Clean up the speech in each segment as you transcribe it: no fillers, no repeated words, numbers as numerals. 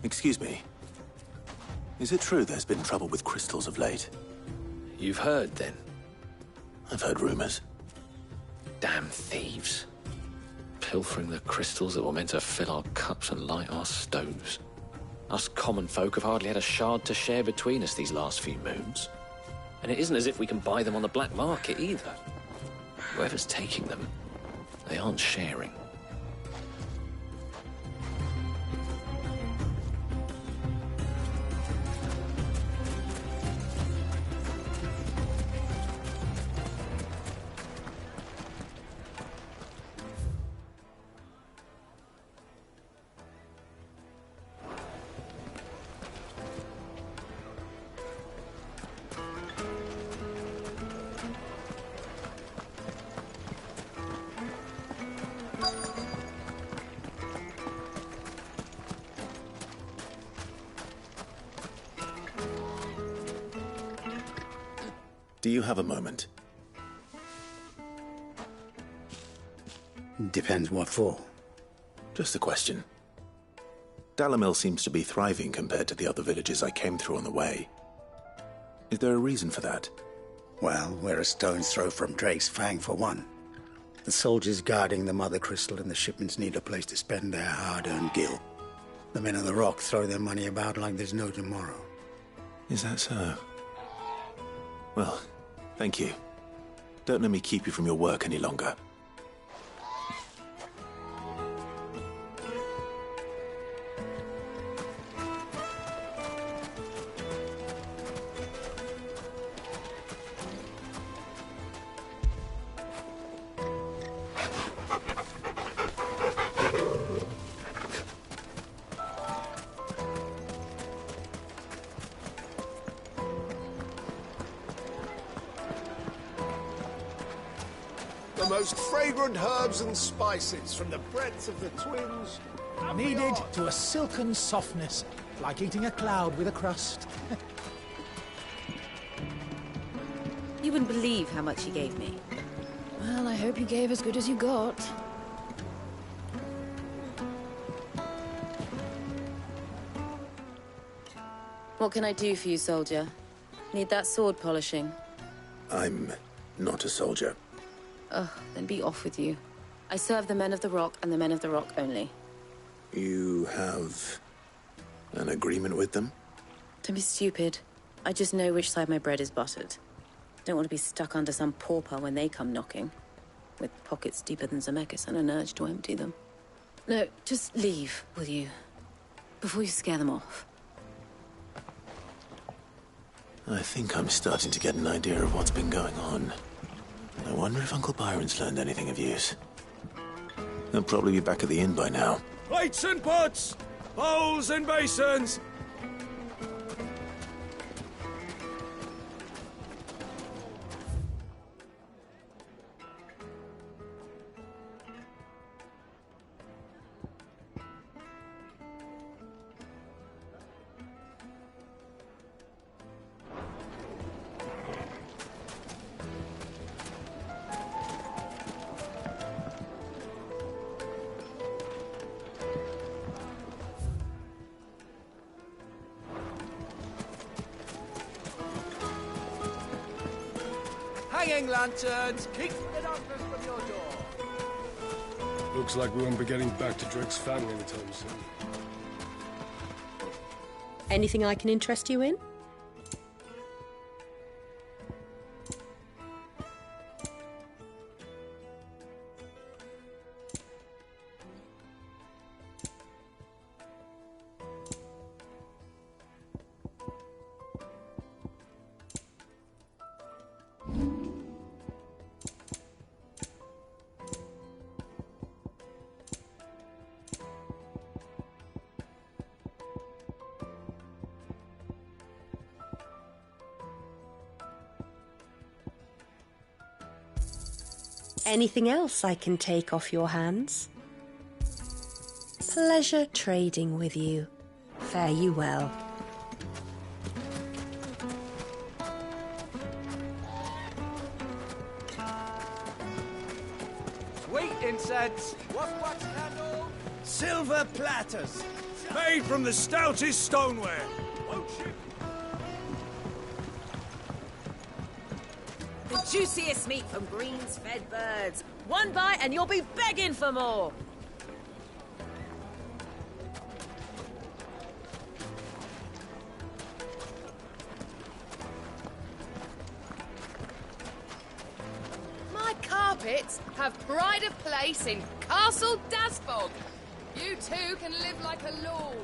Excuse me. Is it true there's been trouble with crystals of late? You've heard, then? I've heard rumors. Damn thieves. Pilfering the crystals that were meant to fill our cups and light our stoves. Us common folk have hardly had a shard to share between us these last few moons. And it isn't as if we can buy them on the black market either. Whoever's taking them, they aren't sharing. Do you have a moment? Depends what for. Just a question. Dalamil seems to be thriving compared to the other villages I came through on the way. Is there a reason for that? Well, we're a stone's throw from Drake's Fang for one. The soldiers guarding the Mother Crystal and the shipments need a place to spend their hard-earned gil. The men of the Rock throw their money about like there's no tomorrow. Is that so? Well, thank you. Don't let me keep you from your work any longer. The most fragrant herbs and spices from the breadth of the twins. Kneaded to a silken softness, like eating a cloud with a crust. You wouldn't believe how much he gave me. Well, I hope you gave as good as you got. What can I do for you, soldier? Need that sword polishing? I'm not a soldier. Ugh, then be off with you. I serve the men of the Rock and the men of the Rock only. You have an agreement with them? Don't be stupid. I just know which side my bread is buttered. Don't want to be stuck under some pauper when they come knocking. With pockets deeper than Zemeckis and an urge to empty them. No, just leave, will you? Before you scare them off. I think I'm starting to get an idea of what's been going on. I wonder if Uncle Byron's learned anything of use. He'll probably be back at the inn by now. Plates and pots! Bowls and basins! Hanging lanterns, keep the darkness from your door. Looks like we won't be getting back to Drake's family anytime soon. Anything I can interest you in? Anything else I can take off your hands? Pleasure trading with you. Fare you well. Sweet incense, wax candle, silver platters, made from the stoutest stoneware. Won't you? The juiciest meat from greens-fed birds. One bite and you'll be begging for more. My carpets have pride of place in Castle Dasbog. You too can live like a lord.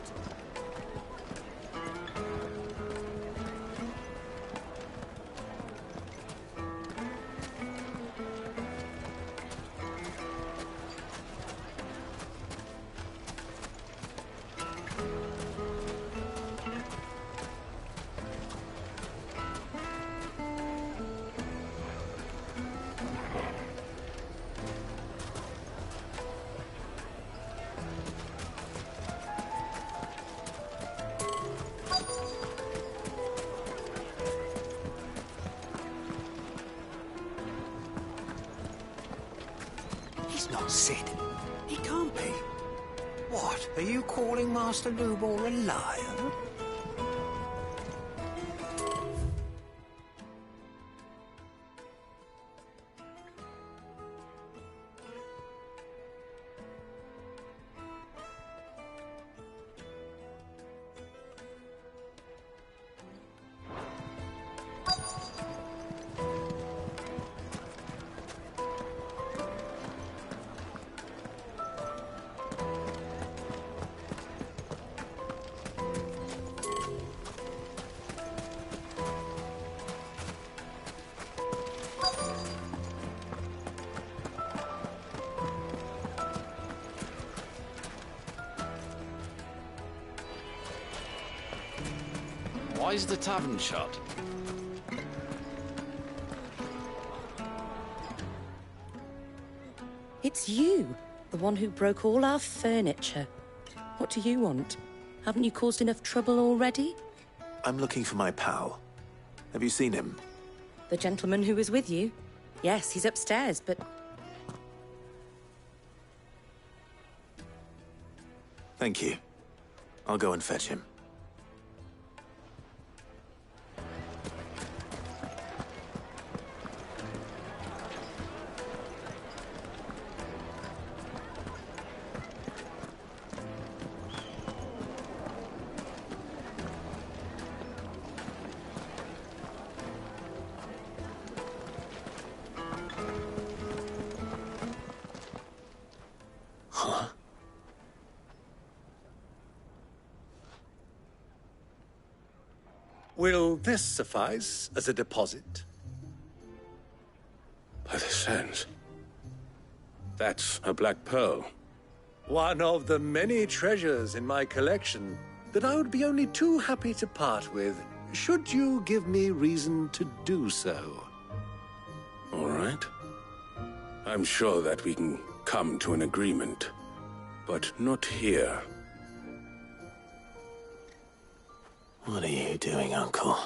He's not Sid. He can't be. What? Are you calling Master Lubor a liar? Why is the tavern shut? It's you, the one who broke all our furniture. What do you want? Haven't you caused enough trouble already? I'm looking for my pal. Have you seen him? The gentleman who was with you? Yes, he's upstairs, but... Thank you. I'll go and fetch him. Will this suffice as a deposit? By the sands. That's a black pearl. One of the many treasures in my collection that I would be only too happy to part with, should you give me reason to do so. All right. I'm sure that we can come to an agreement, but not here. What are you doing, Uncle?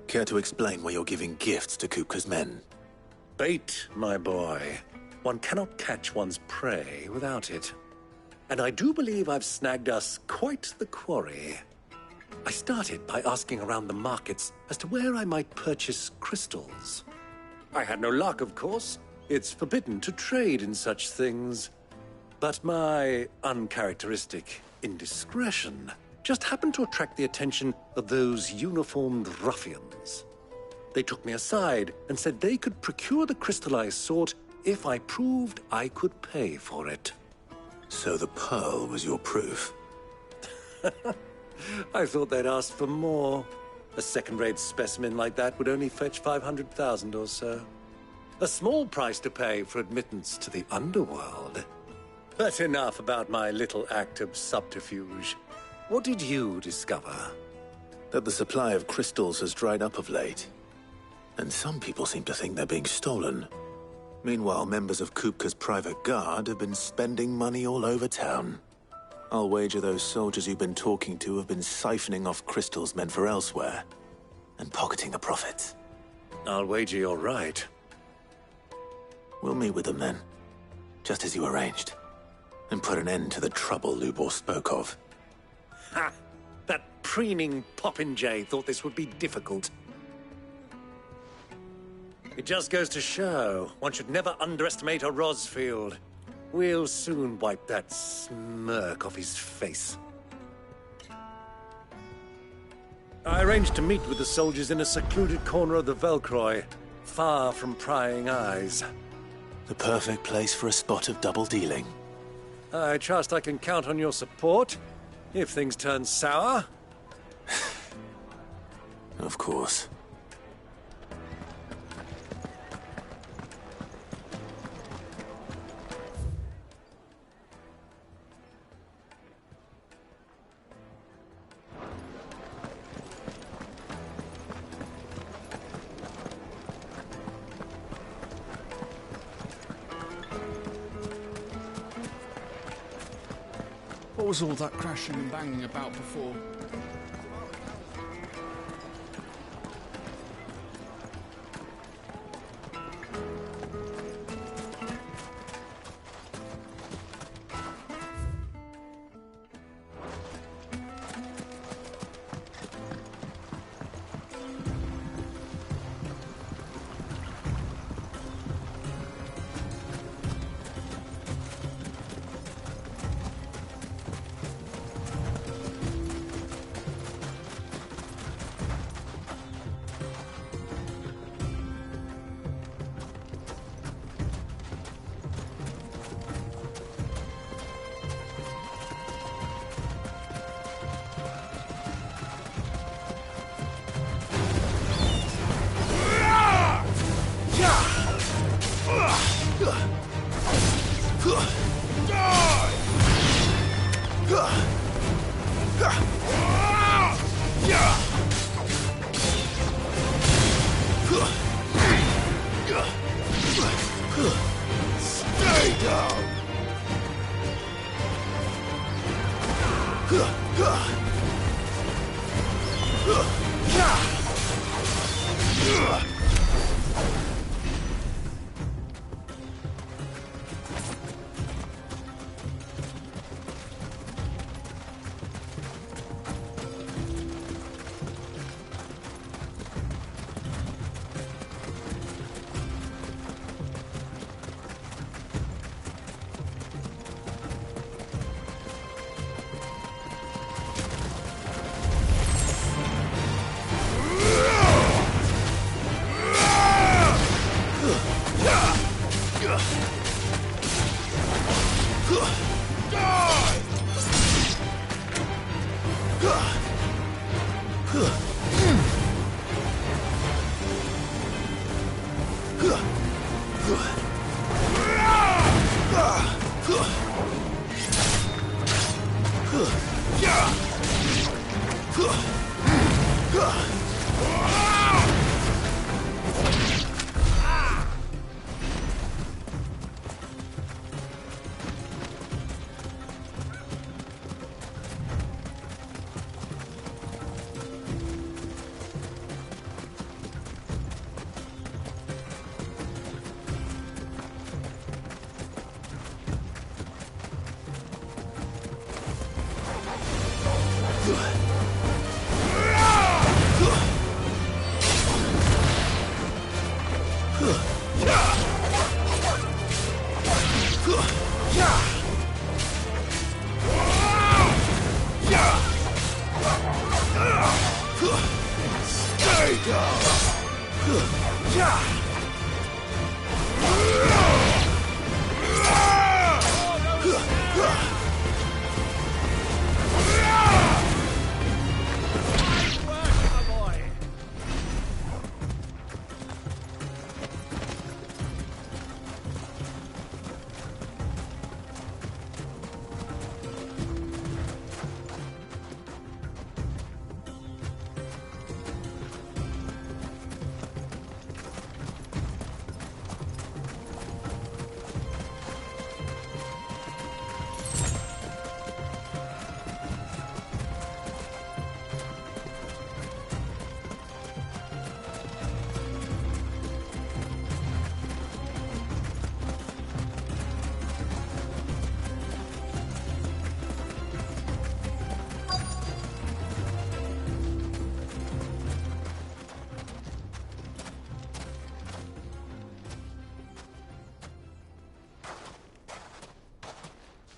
Care to explain why you're giving gifts to Kupka's men? Bait, my boy. One cannot catch one's prey without it. And I do believe I've snagged us quite the quarry. I started by asking around the markets as to where I might purchase crystals. I had no luck, of course. It's forbidden to trade in such things. But my uncharacteristic indiscretion just happened to attract the attention of those uniformed ruffians. They took me aside and said they could procure the crystal I sought if I proved I could pay for it. So the pearl was your proof? I thought they'd asked for more. A second-rate specimen like that would only fetch 500,000 or so. A small price to pay for admittance to the underworld. But enough about my little act of subterfuge. What did you discover? that the supply of crystals has dried up of late. And some people seem to think they're being stolen. Meanwhile, members of Kupka's private guard have been spending money all over town. I'll wager those soldiers you've been talking to have been siphoning off crystals meant for elsewhere, and pocketing the profits. I'll wager you're right. We'll meet with them then, just as you arranged, and put an end to the trouble Lubor spoke of. Ha! That preening popinjay thought this would be difficult. It just goes to show, one should never underestimate a Rosfield. We'll soon wipe that smirk off his face. I arranged to meet with the soldiers in a secluded corner of the Velcroy, far from prying eyes. The perfect place for a spot of double dealing. I trust I can count on your support, if things turn sour. Of course. What was all that crashing and banging about before?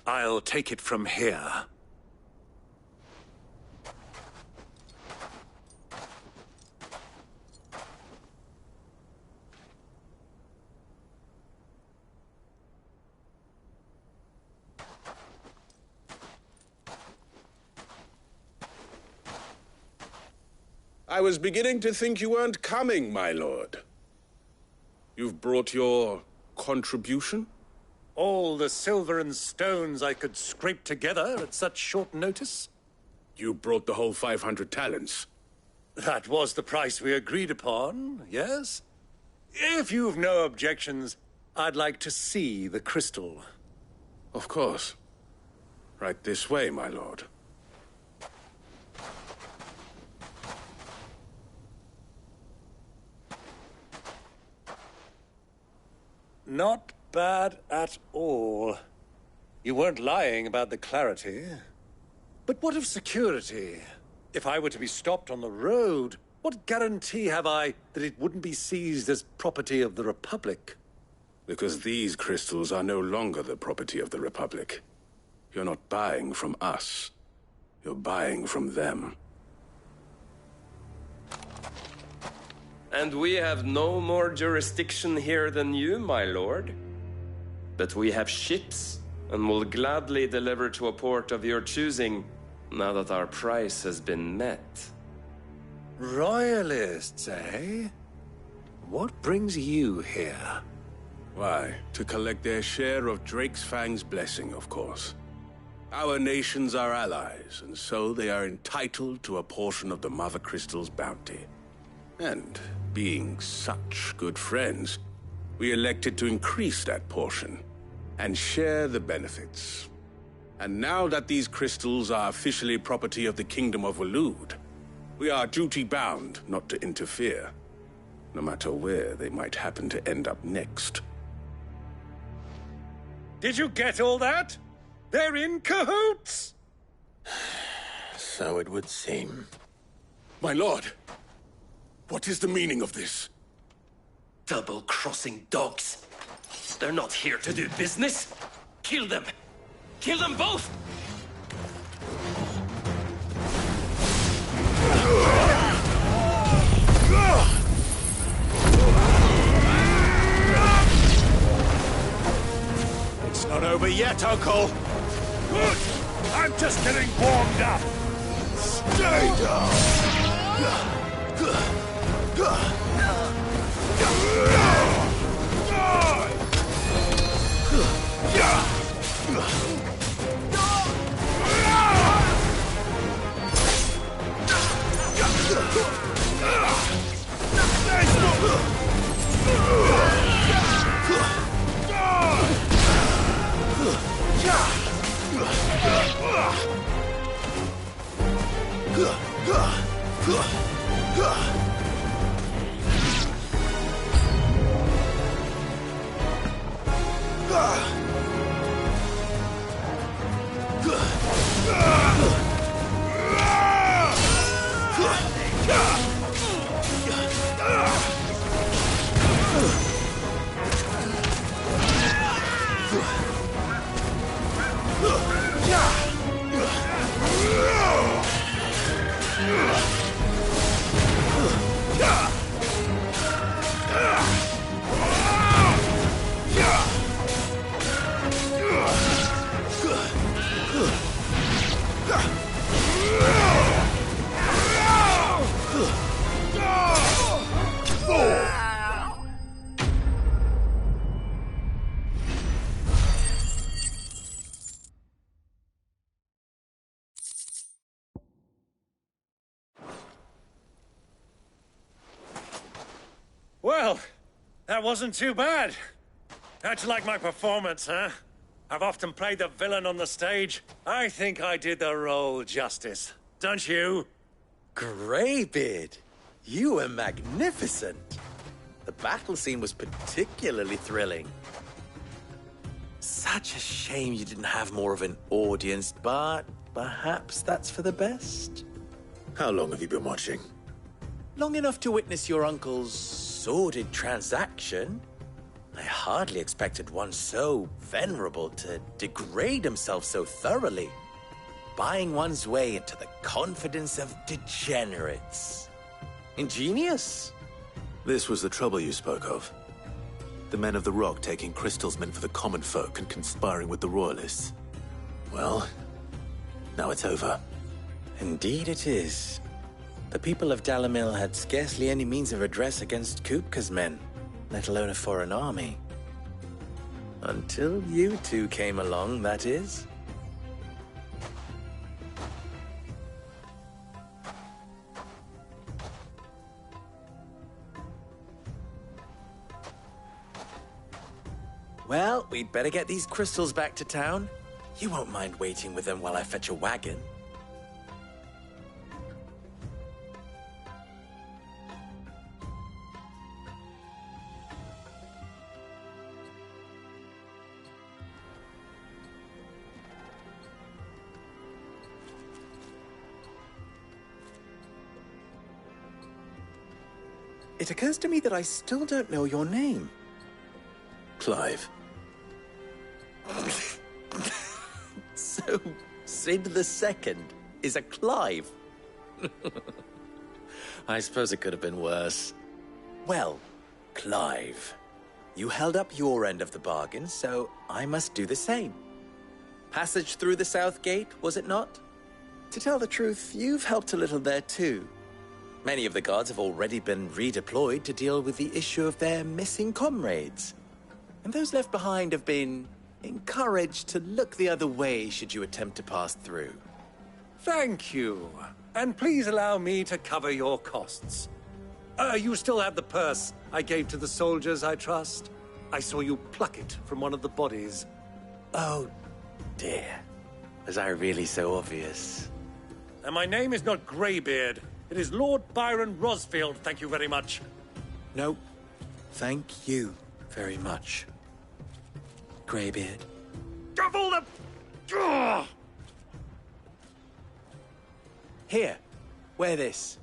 I'll take it from here. I was beginning to think you weren't coming, my lord. You've brought your contribution? All the silver and stones I could scrape together at such short notice? You brought the whole 500 talents. That was the price we agreed upon, yes? If you've no objections, I'd like to see the crystal. Of course. Right this way, my lord. Not bad at all. You weren't lying about the clarity. But what of security? If I were to be stopped on the road, what guarantee have I that it wouldn't be seized as property of the Republic? Because these crystals are no longer the property of the Republic. You're not buying from us. You're buying from them. And we have no more jurisdiction here than you, my lord. But we have ships, and will gladly deliver to a port of your choosing, now that our price has been met. Royalists, eh? What brings you here? Why, to collect their share of Drake's Fang's blessing, of course. Our nations are allies, and so they are entitled to a portion of the Mother Crystal's bounty. And being such good friends, we elected to increase that portion and share the benefits. And now that these crystals are officially property of the Kingdom of Waloed, we are duty-bound not to interfere, no matter where they might happen to end up next. Did you get all that? They're in cahoots! So it would seem. My lord, what is the meaning of this? Double-crossing dogs. They're not here to do business. Kill them! Kill them both! It's not over yet, Uncle. Good! I'm just getting warmed up. Stay down! Well, that wasn't too bad. How'd you like my performance, huh? I've often played the villain on the stage. I think I did the role justice. Don't you? Greybeard, you were magnificent. The battle scene was particularly thrilling. Such a shame you didn't have more of an audience, but perhaps that's for the best. How long have you been watching? Long enough to witness your uncle's sordid transaction. I hardly expected one so venerable to degrade himself so thoroughly, buying one's way into the confidence of degenerates. Ingenious. This was the trouble you spoke of. The men of the Rock taking crystals meant for the common folk and conspiring with the Royalists. Well, now it's over. Indeed it is. The people of Dalamil had scarcely any means of redress against Kupka's men, let alone a foreign army. Until you two came along, that is. Well, we'd better get these crystals back to town. You won't mind waiting with them while I fetch a wagon. It occurs to me that I still don't know your name. Clive. So, Sid the Second is a Clive? I suppose it could have been worse. Well, Clive, you held up your end of the bargain, so I must do the same. Passage through the South Gate, was it not? To tell the truth, you've helped a little there too. Many of the guards have already been redeployed to deal with the issue of their missing comrades. And those left behind have been encouraged to look the other way should you attempt to pass through. Thank you. And please allow me to cover your costs. You still have the purse I gave to the soldiers, I trust? I saw you pluck it from one of the bodies. Oh, dear. Was I really so obvious? And my name is not Greybeard. It is Lord Byron Rosfield, thank you very much. No, thank you very much, Greybeard. Double the... Ugh! Here, wear this.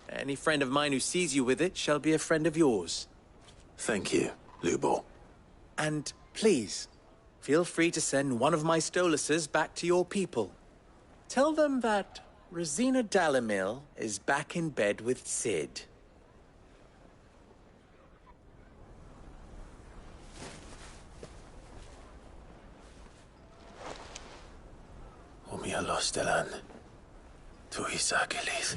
Any friend of mine who sees you with it shall be a friend of yours. Thank you, Lubor. And please, feel free to send one of my Stoluses back to your people. Tell them that Rosina Dalamil is back in bed with Sid. Omia Lostelan. Tu Isakelis.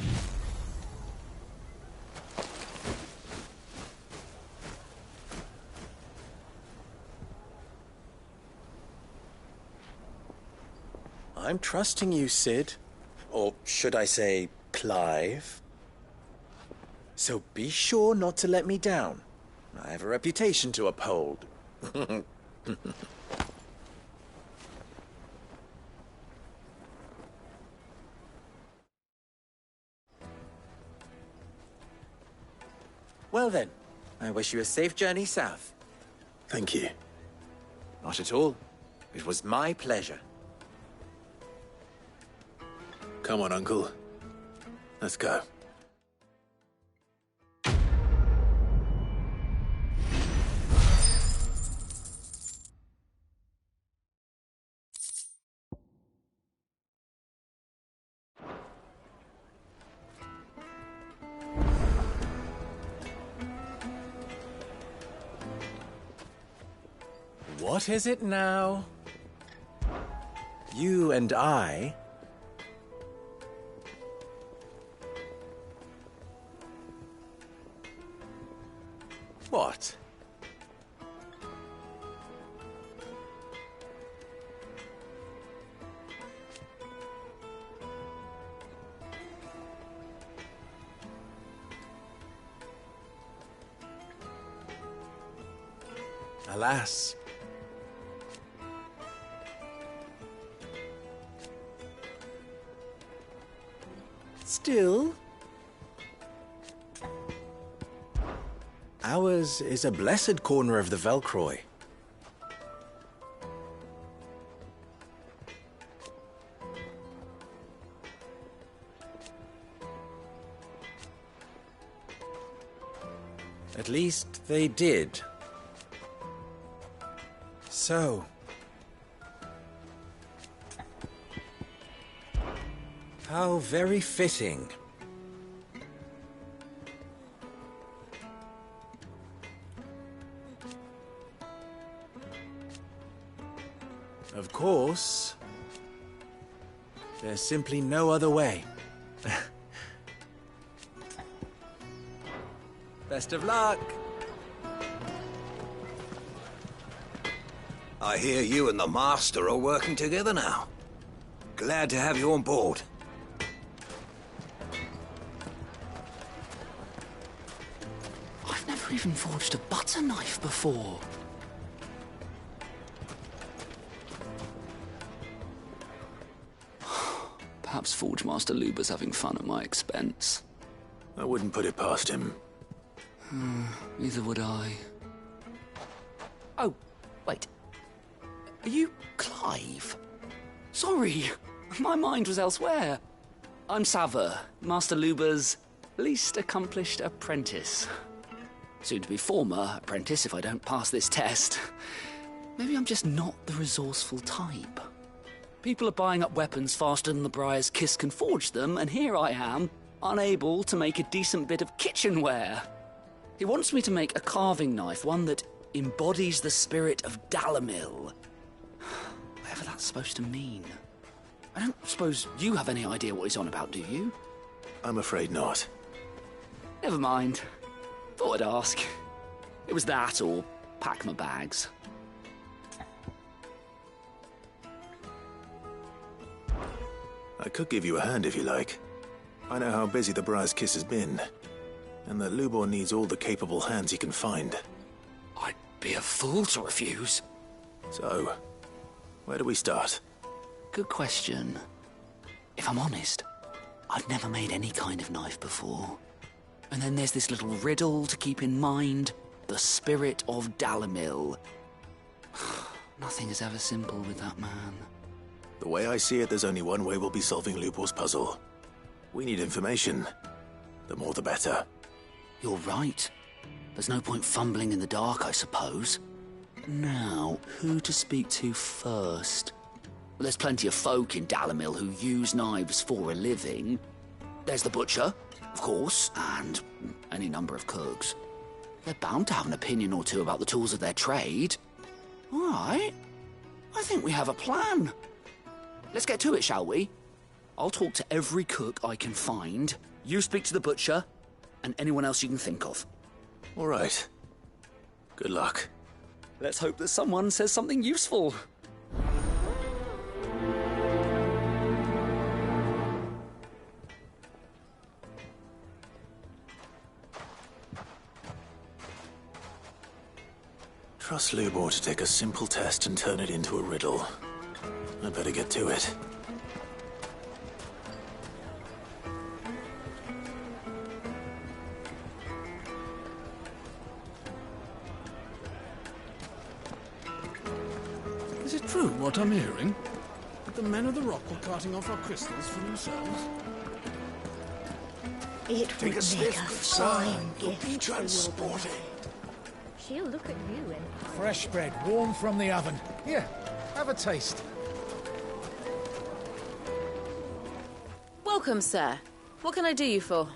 I'm trusting you, Sid. Or should I say, Clive? So be sure not to let me down. I have a reputation to uphold. Well then, I wish you a safe journey south. Thank you. Not at all. It was my pleasure. Come on, Uncle. Let's go. What is it now? You and I... What? Alas. Still, ours is a blessed corner of the Velcroy. At least they did. So... how very fitting. Of course, there's simply no other way. Best of luck! I hear you and the Master are working together now. Glad to have you on board. I've never even forged a butter knife before. Perhaps Forge Master Luber's having fun at my expense. I wouldn't put it past him. Neither would I. Oh, wait. Are you Clive? Sorry, my mind was elsewhere. I'm Sava, Master Luber's least accomplished apprentice. Soon to be former apprentice if I don't pass this test. Maybe I'm just not the resourceful type. People are buying up weapons faster than the Briar's Kiss can forge them, and here I am, unable to make a decent bit of kitchenware. He wants me to make a carving knife, one that embodies the spirit of Dalamil. Whatever that's supposed to mean. I don't suppose you have any idea what he's on about, do you? I'm afraid not. Never mind. Thought I'd ask. It was that or pack my bags. I could give you a hand if you like. I know how busy the Briar's Kiss has been, and that Lubor needs all the capable hands he can find. I'd be a fool to refuse. So, where do we start? Good question. If I'm honest, I've never made any kind of knife before. And then there's this little riddle to keep in mind. The spirit of Dalamil. Nothing is ever simple with that man. The way I see it, there's only one way we'll be solving Lubor's puzzle. We need information. The more the better. You're right. There's no point fumbling in the dark, I suppose. Now, who to speak to first? Well, there's plenty of folk in Dalamil who use knives for a living. There's the butcher, of course, and any number of cooks. They're bound to have an opinion or two about the tools of their trade. All right. I think we have a plan. Let's get to it, shall we? I'll talk to every cook I can find. You speak to the butcher, and anyone else you can think of. All right. Good luck. Let's hope that someone says something useful. Trust Lubor to take a simple test and turn it into a riddle. I better get to it. Is it true what I'm hearing? That the men of the rock were carting off our crystals for themselves? It Take would a make sniff, a good fine son. You'll gift be for your transported. bride. She'll look at you and... Fresh bread, warm from the oven. Here, have a taste. Welcome, sir. What can I do you for?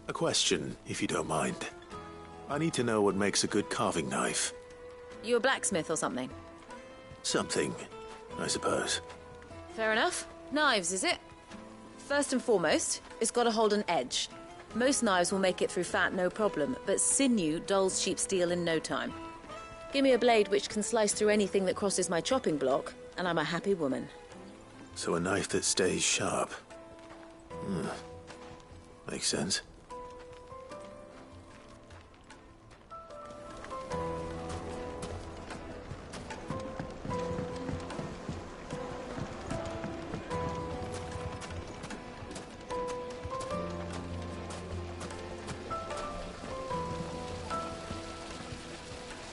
A question, if you don't mind. I need to know what makes a good carving knife. You a blacksmith or something? Something, I suppose. Fair enough. Knives, is it? First and foremost, it's got to hold an edge. Most knives will make it through fat, no problem, but sinew dulls cheap steel in no time. Give me a blade which can slice through anything that crosses my chopping block, and I'm a happy woman. So a knife that stays sharp. Makes sense.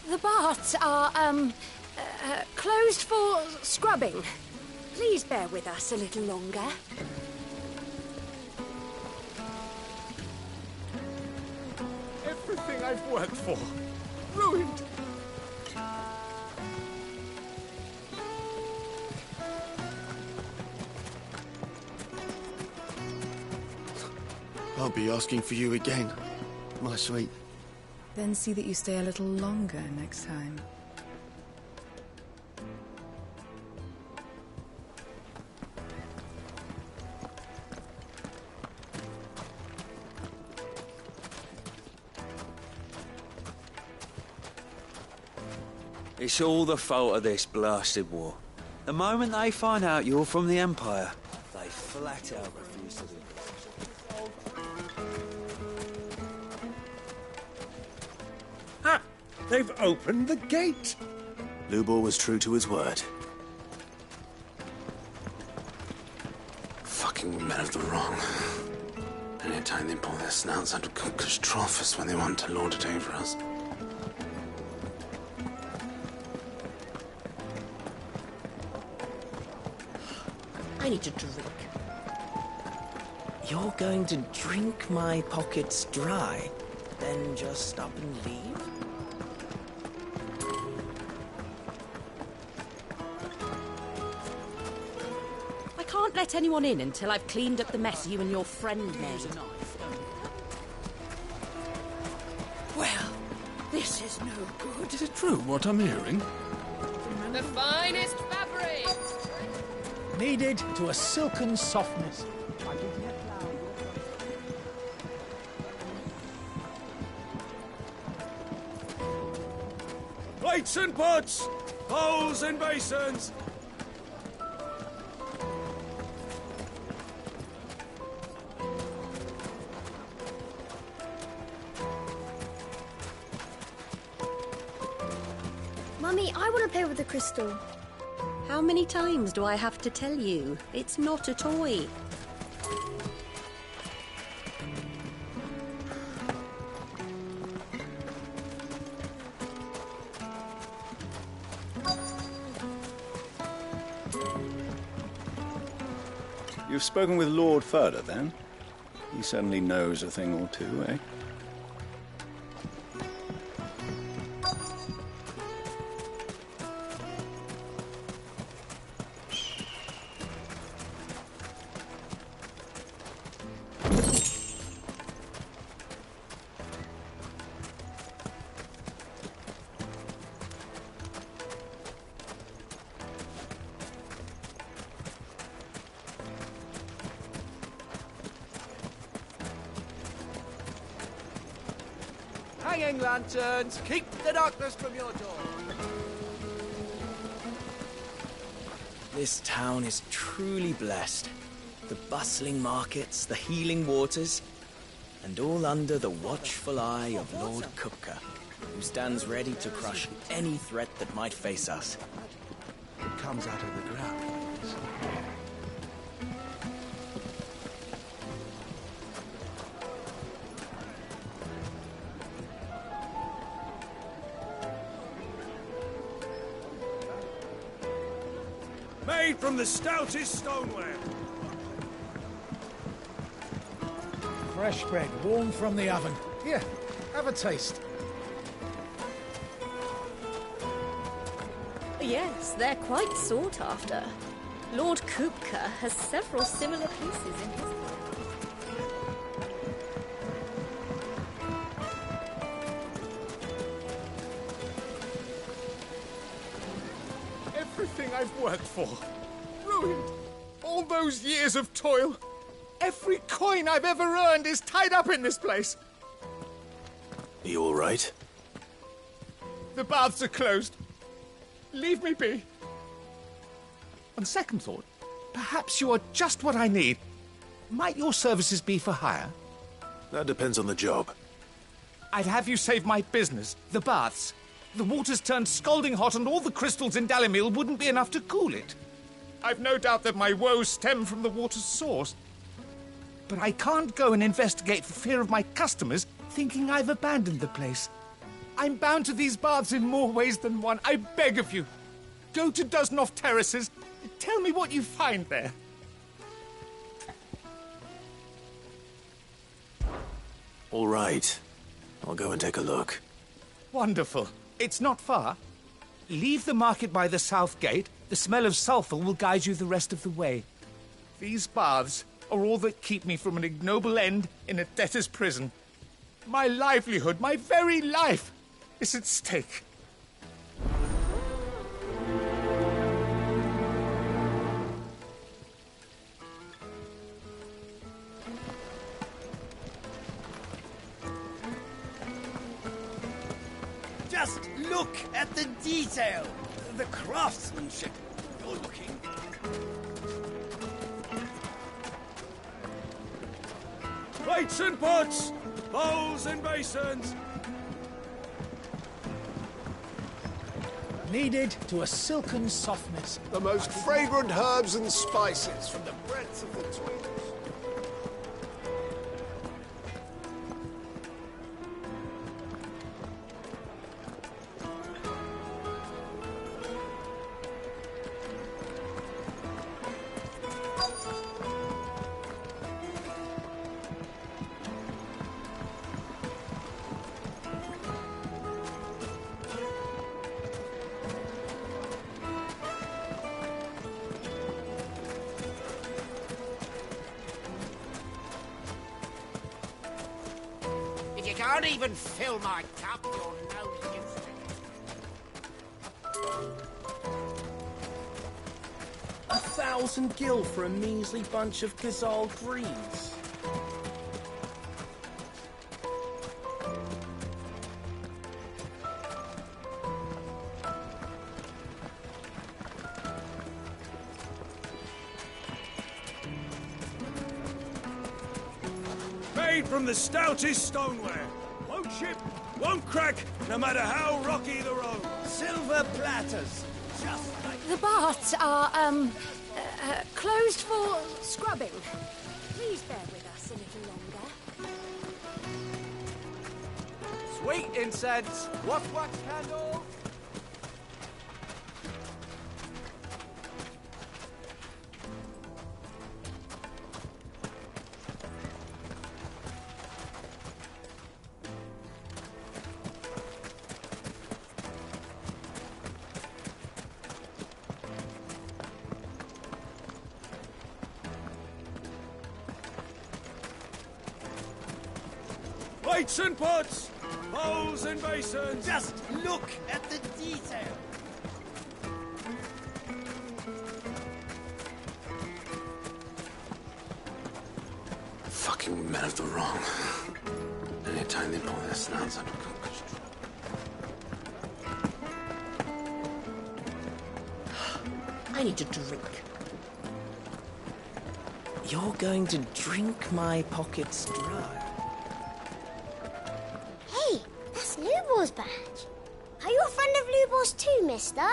The baths are, closed for scrubbing. Please bear with us a little longer. Everything I've worked for. Ruined. I'll be asking for you again, my sweet. Then see that you stay a little longer next time. It's all the fault of this blasted war. The moment they find out you're from the Empire, they flat out refuse to do it. Ha! They've opened the gate! Lubor was true to his word. Fucking men of the wrong. Anytime they pull their snouts out of Cook's trough is when they want to lord it over us. I need to drink. You're going to drink my pockets dry, then just stop and leave? I can't let anyone in until I've cleaned up the mess you and your friend made. Well, this is no good. Is it true what I'm hearing? The finest fabric! Kneaded to a silken softness. Plates and pots! Bowls and basins! Mummy, I want to play with the crystal. How many times do I have to tell you? It's not a toy. You've spoken with Lord Furder, then? He certainly knows a thing or two, eh? Hanging lanterns, keep the darkness from your door. This town is truly blessed. The bustling markets, the healing waters, and all under the watchful eye of Lord Kupka, who stands ready to crush any threat that might face us. It comes out of the ground. Made from the stoutest stoneware. Fresh bread, warm from the oven. Here, have a taste. Yes, they're quite sought after. Lord Kupka has several similar pieces in his Everything I've worked for. Ruined. All those years of toil. Every coin I've ever earned is tied up in this place. Are you all right? The baths are closed. Leave me be. On second thought, perhaps you are just what I need. Might your services be for hire? That depends on the job. I'd have you save my business, the baths. The water's turned scalding hot and all the crystals in Dalimil wouldn't be enough to cool it. I've no doubt that my woes stem from the water's source. But I can't go and investigate for fear of my customers thinking I've abandoned the place. I'm bound to these baths in more ways than one. I beg of you. Go to Dusnov Terraces. Tell me what you find there. All right. I'll go and take a look. Wonderful. It's not far. Leave the market by the south gate. The smell of sulphur will guide you the rest of the way. These baths are all that keep me from an ignoble end in a debtor's prison. My livelihood, my very life, is at stake. Just look at the detail, the craftsmanship. You're looking. Plates and pots, bowls and basins. Kneaded to a silken softness. The most fragrant herbs and spices from the breadth of the Tweedles. If you can't even fill my cup, you're no use to me. 1,000 gil for a measly bunch of Gazal greens. Made from the stoutest stoneware. Won't chip, won't crack, no matter how rocky the road. Silver platters, just like... The baths are, closed for scrubbing. Please bear with us a little longer. Sweet incense, wax candles. Plates and pots, bowls and basins. Just look at the detail. Fucking men of the wrong. Anytime they pull their snouts out of I need a drink. You're going to drink my pockets dry. Hey, that's Lubor's badge. Are you a friend of Lubor's too, mister?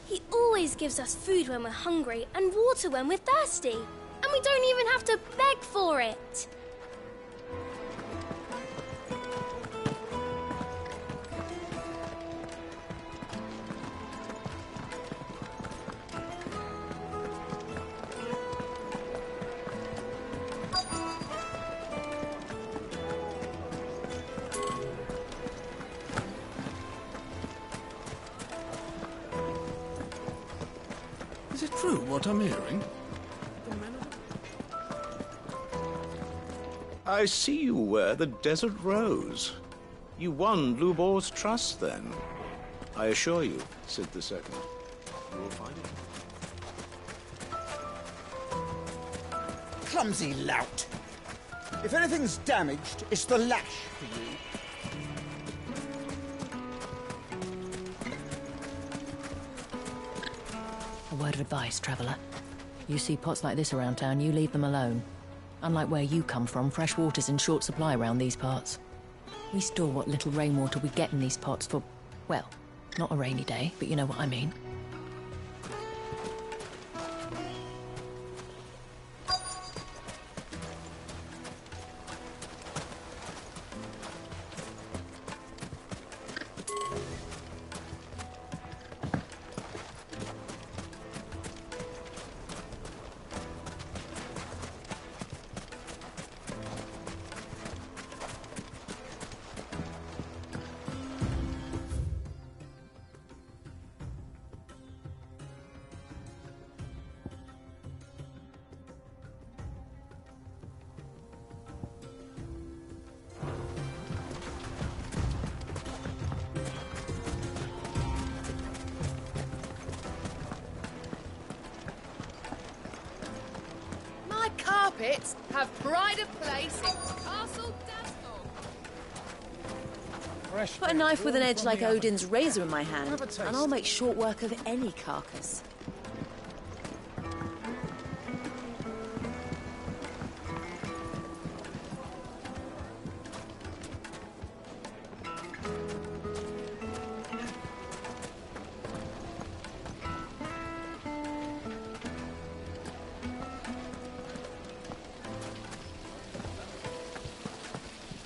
He always gives us food when we're hungry and water when we're thirsty. And we don't even have to beg for it. Is it true what I'm hearing? I see you wear the Desert Rose. You won Lubor's trust, then. I assure you, Sid II, you will find it. Clumsy lout. If anything's damaged, it's the lash for you. A word of advice, traveller. You see pots like this around town, you leave them alone. Unlike where you come from, fresh water's in short supply around these parts. We store what little rainwater we get in these pots for, well, not a rainy day, but you know what I mean. carpets have pride of place in Castle Dasbog. Put a knife with an edge like Odin's razor in my hand, and I'll make short work of any carcass.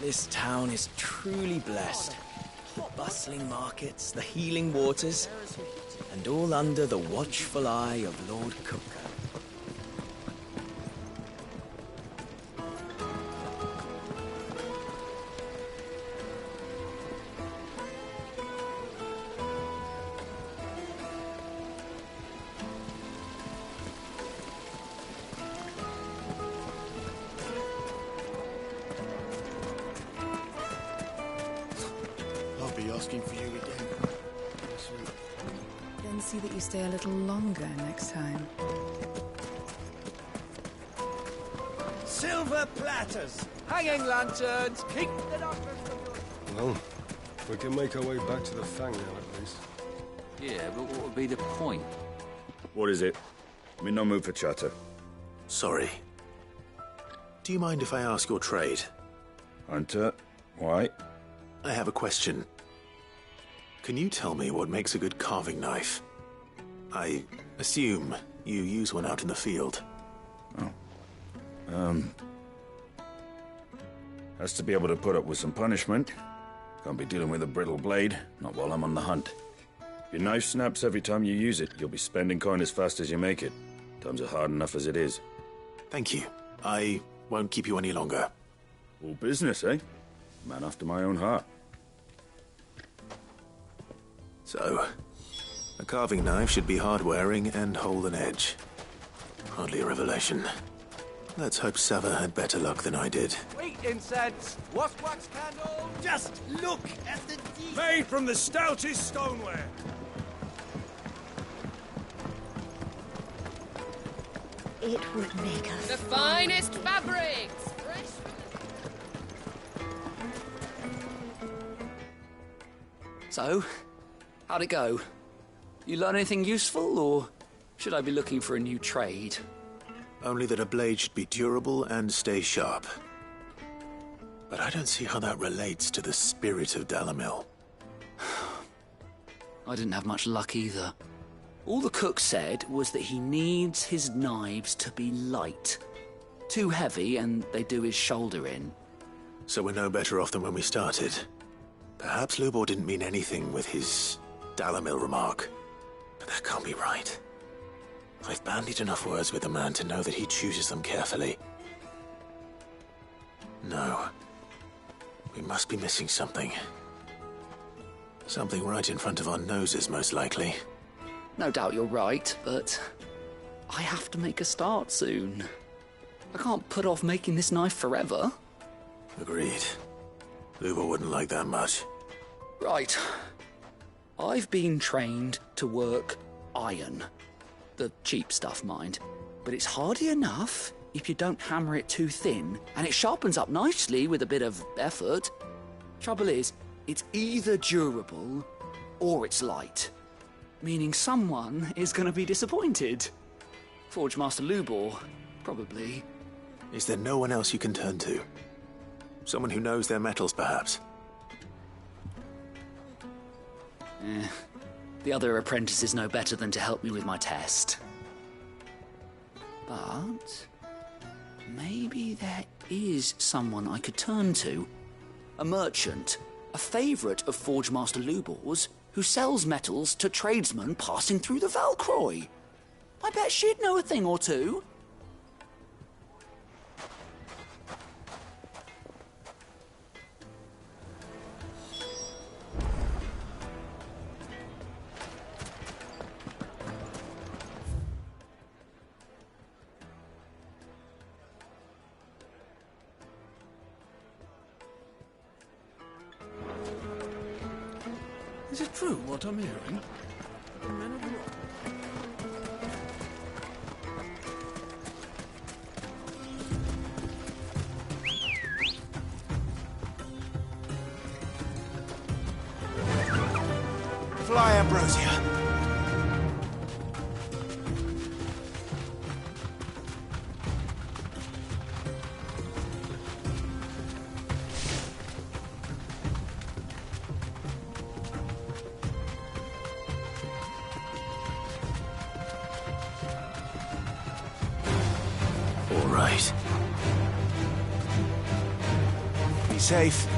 This town is truly blessed. The bustling markets, the healing waters, and all under the watchful eye of Lord Cooker. Asking for you again. Then see that you stay a little longer next time. Silver platters, hanging lanterns, keep the doctors from your... Well, we can make our way back to the Fang now, at least. Yeah, but what would be the point? What is it? I'm in no mood for chatter. Sorry. Do you mind if I ask your trade? Hunter, why? I have a question. Can you tell me what makes a good carving knife? I assume you use one out in the field. Has to be able to put up with some punishment. Can't be dealing with a brittle blade, not while I'm on the hunt. If your knife snaps every time you use it, you'll be spending coin as fast as you make it. Times are hard enough as it is. Thank you. I won't keep you any longer. All business, eh? Man after my own heart. So, a carving knife should be hard-wearing and hold an edge. Hardly a revelation. Let's hope Sava had better luck than I did. Sweet incense, wax candle, just look at the deed. Made from the stoutest stoneware. It would make us The finest fabrics! Fresh So, how'd it go? You learn anything useful, or should I be looking for a new trade? Only that a blade should be durable and stay sharp. But I don't see how that relates to the spirit of Dalamil. I didn't have much luck either. All the cook said was that he needs his knives to be light. Too heavy and they do his shoulder in. So we're no better off than when we started. Perhaps Lubor didn't mean anything with his Dalamil remark. But that can't be right. I've bandied enough words with the man to know that he chooses them carefully. No. We must be missing something. Something right in front of our noses, most likely. No doubt you're right, but I have to make a start soon. I can't put off making this knife forever. Agreed. Lubor wouldn't like that much. Right. I've been trained to work iron. The cheap stuff, mind. But it's hardy enough if you don't hammer it too thin, and it sharpens up nicely with a bit of effort. Trouble is, it's either durable or it's light. Meaning someone is going to be disappointed. Forge Master Lubor, probably. Is there no one else you can turn to? Someone who knows their metals, perhaps? The other apprentices know better than to help me with my test. But maybe there is someone I could turn to. A merchant, a favourite of Forge Master Lubor's, who sells metals to tradesmen passing through the Valcroy. I bet she'd know a thing or two. Is it true what I'm hearing? The men of the rock. ambrosia. All right. Be safe.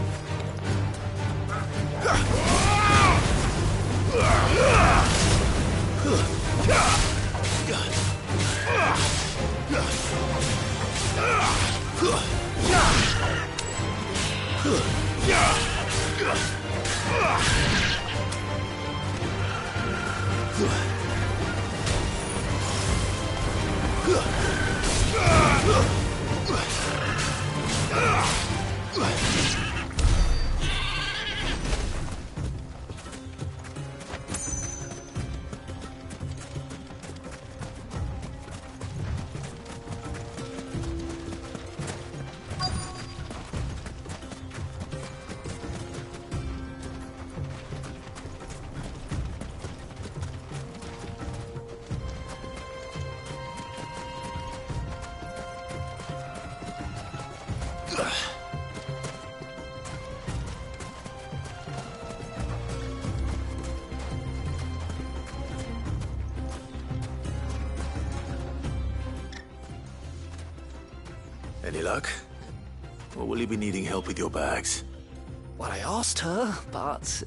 Any luck? Or will you be needing help with your bags? Well, I asked her, but...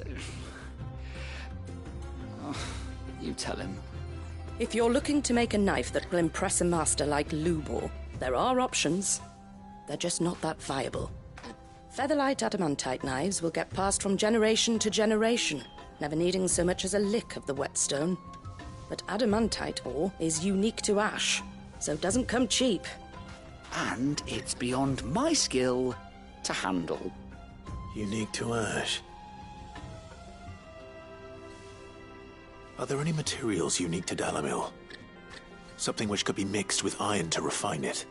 Oh, you tell him. If you're looking to make a knife that will impress a master like Lubor, there are options. They're just not that viable. Featherlight adamantite knives will get passed from generation to generation, never needing so much as a lick of the whetstone. But adamantite ore is unique to ash, so it doesn't come cheap. And it's beyond my skill to handle. Unique to ash. Are there any materials unique to Dalamil? Something which could be mixed with iron to refine it.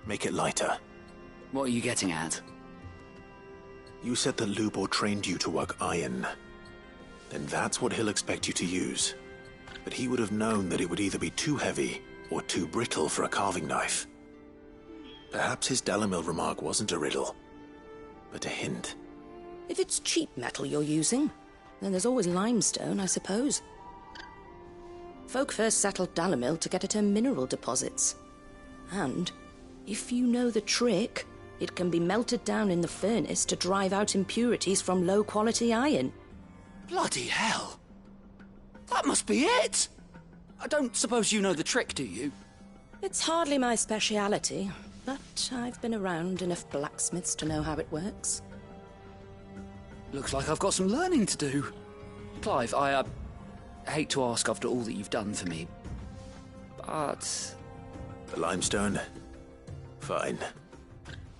Make it lighter. What are you getting at? You said that Lubor trained you to work iron. Then that's what he'll expect you to use. But he would have known that it would either be too heavy or too brittle for a carving knife. Perhaps his Dalamil remark wasn't a riddle, but a hint. If it's cheap metal you're using, then there's always limestone, I suppose. Folk first settled Dalamil to get at her mineral deposits. And, if you know the trick, it can be melted down in the furnace to drive out impurities from low-quality iron. Bloody hell! That must be it! I don't suppose you know the trick, do you? It's hardly my speciality, but I've been around enough blacksmiths to know how it works. Looks like I've got some learning to do. Clive, I hate to ask after all that you've done for me, but... The limestone? Fine.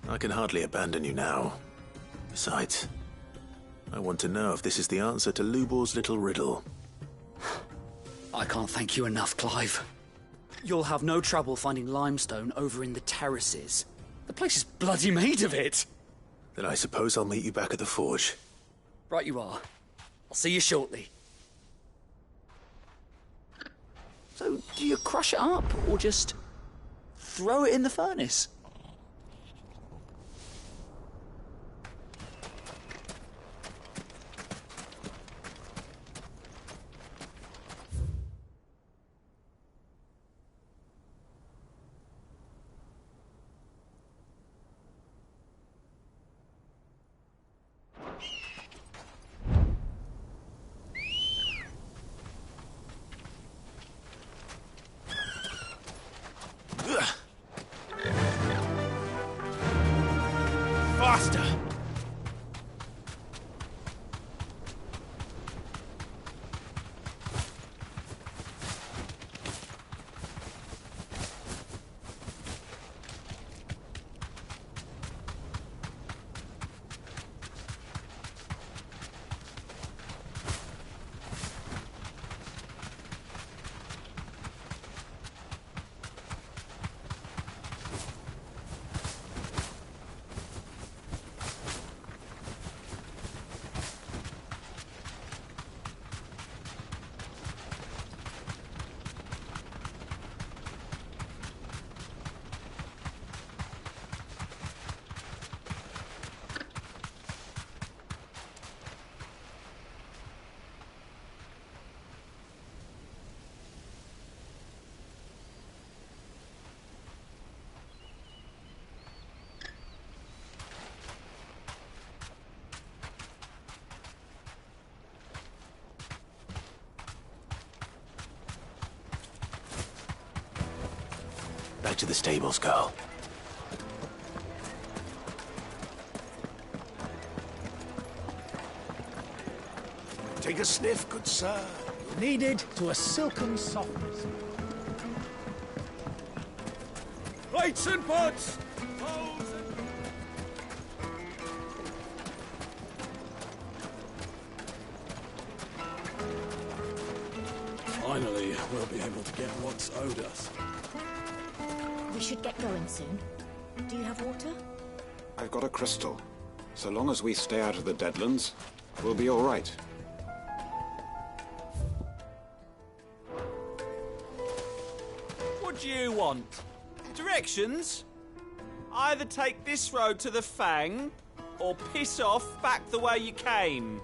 I can hardly abandon you now. Besides, I want to know if this is the answer to Lubor's little riddle. I can't thank you enough, Clive. You'll have no trouble finding limestone over in the terraces. The place is bloody made of it. Then I suppose I'll meet you back at the forge. Right you are. I'll see you shortly. So, do you crush it up, or just throw it in the furnace? Back to the stables, girl. Take a sniff, good sir. You're needed to a silken softness. Plates and pots! Finally, we'll be able to get what's owed us. We should get going soon. Do you have water? I've got a crystal. So long as we stay out of the Deadlands, we'll be all right. What do you want? Directions? Either take this road to the Fang, or piss off back the way you came.